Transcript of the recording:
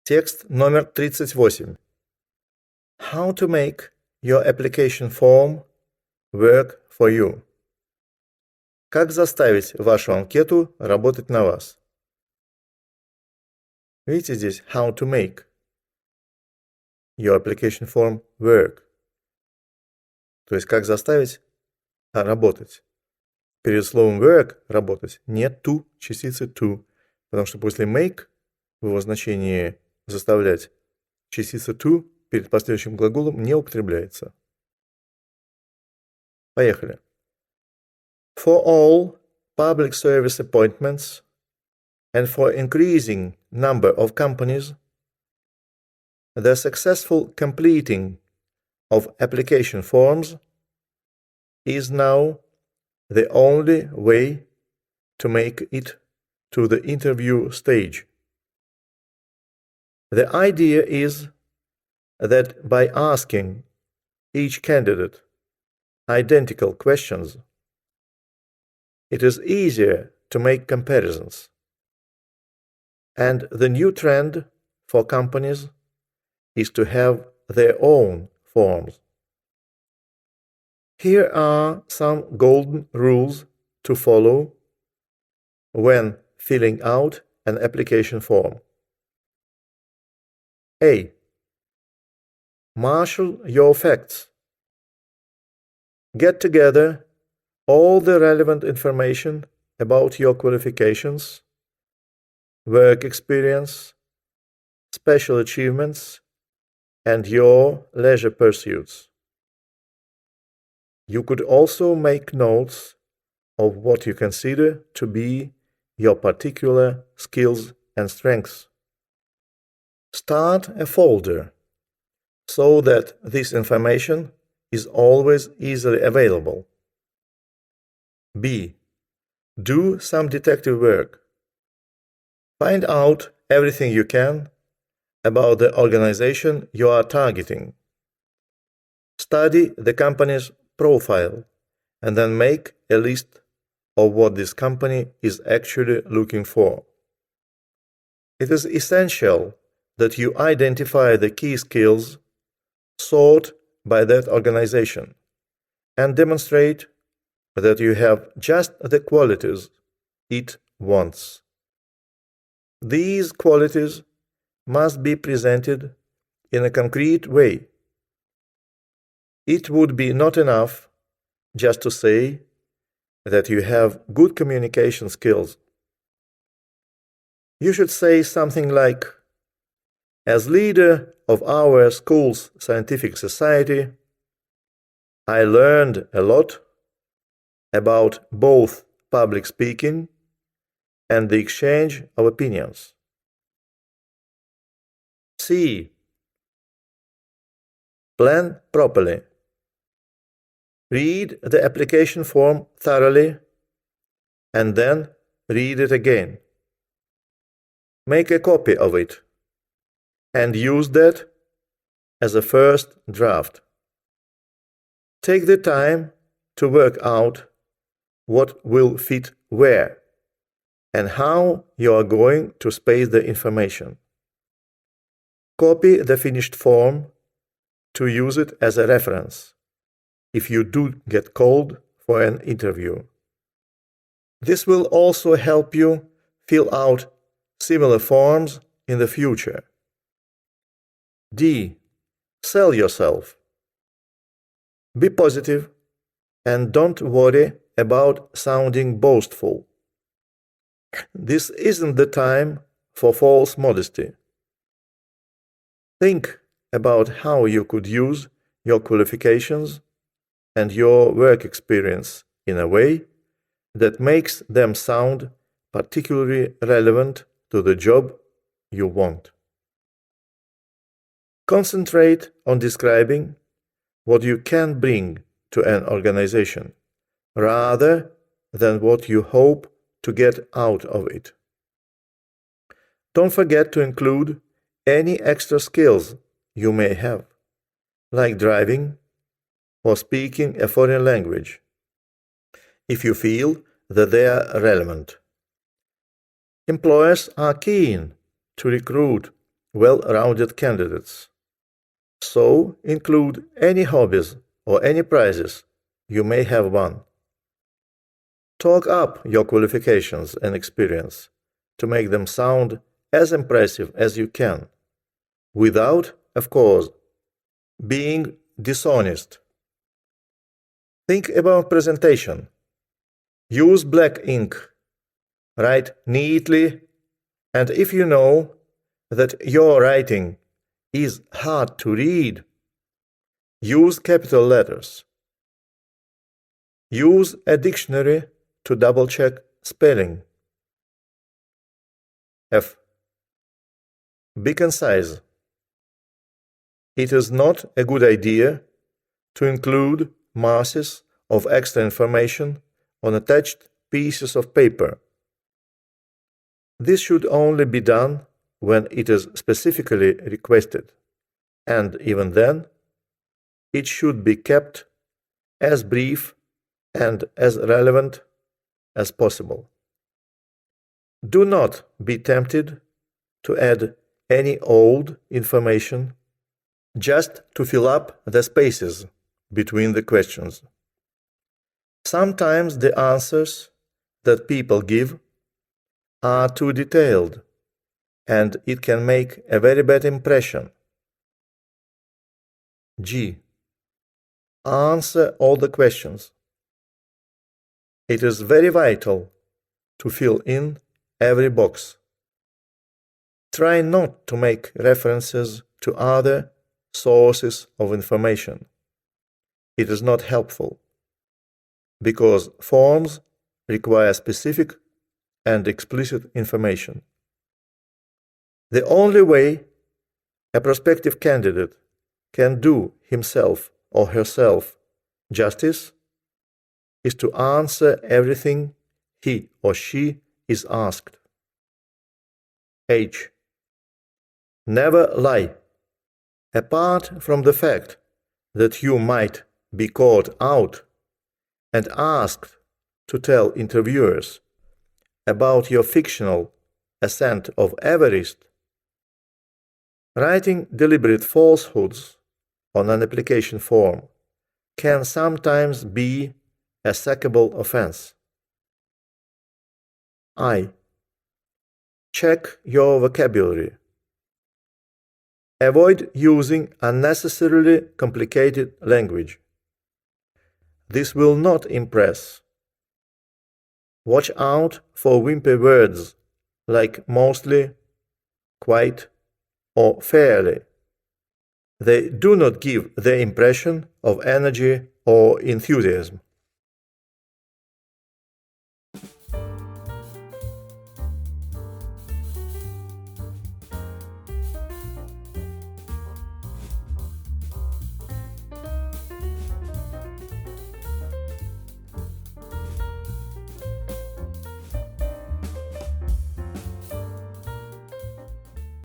Текст номер 38. How to make your application form work for you. Как заставить вашу анкету работать на вас? Видите здесь how to make your application form work. То есть как заставить работать. Перед словом work работать нет to, частицы to. Потому что после make в его значении заставлять частица to перед последующим глаголом не употребляется. Поехали. For all public service appointments and for increasing number of companies, the successful completing of application forms is now the only way to make it to the interview stage. The idea is that by asking each candidate identical questions, it is easier to make comparisons. And the new trend for companies is to have their own forms. Here are some golden rules to follow when filling out an application form. A. Marshal your facts. Get together all the relevant information about your qualifications, work experience, special achievements, and your leisure pursuits. You could also make notes of what you consider to be your particular skills and strengths. Start a folder so that this information is always easily available. B. Do some detective work. Find out everything you can about the organization you are targeting. Study the company's profile and then make a list of what this company is actually looking for. It is essential that you identify the key skills sought by that organization and demonstrate that you have just the qualities it wants. These qualities must be presented in a concrete way. It would be not enough just to say that you have good communication skills. You should say something like, as leader of our school's scientific society, I learned a lot about both public speaking and the exchange of opinions. C. Plan properly. Read the application form thoroughly and then read it again. Make a copy of it and use that as a first draft. Take the time to work out what will fit where and how you are going to space the information. Copy the finished form to use it as a reference if you do get called for an interview. This will also help you fill out similar forms in the future. D. Sell yourself. Be positive and don't worry about sounding boastful. This isn't the time for false modesty. Think about how you could use your qualifications and your work experience in a way that makes them sound particularly relevant to the job you want. Concentrate on describing what you can bring to an organization, rather than what you hope to get out of it. Don't forget to include any extra skills you may have, like driving or speaking a foreign language, if you feel that they are relevant. Employers are keen to recruit well-rounded candidates. So include any hobbies or any prizes you may have won. Talk up your qualifications and experience to make them sound as impressive as you can, without, of course, being dishonest. Think about presentation. Use black ink. Write neatly, and if you know that your writing is hard to read, use capital letters. Use a dictionary to double-check spelling. F. Be concise. It is not a good idea to include masses of extra information on attached pieces of paper. This should only be done when it is specifically requested, and even then, it should be kept as brief and as relevant as possible. Do not be tempted to add any old information just to fill up the spaces between the questions. Sometimes the answers that people give are too detailed, and it can make a very bad impression. G. Answer all the questions. It is very vital to fill in every box. Try not to make references to other sources of information. It is not helpful, because forms require specific and explicit information. The only way a prospective candidate can do himself or herself justice is to answer everything he or she is asked. H. Never lie. Apart from the fact that you might be caught out and asked to tell interviewers about your fictional ascent of Everest, writing deliberate falsehoods on an application form can sometimes be a sackable offense. I. Check your vocabulary. Avoid using unnecessarily complicated language. This will not impress. Watch out for wimpy words like mostly, quite, or fairly. They do not give the impression of energy or enthusiasm.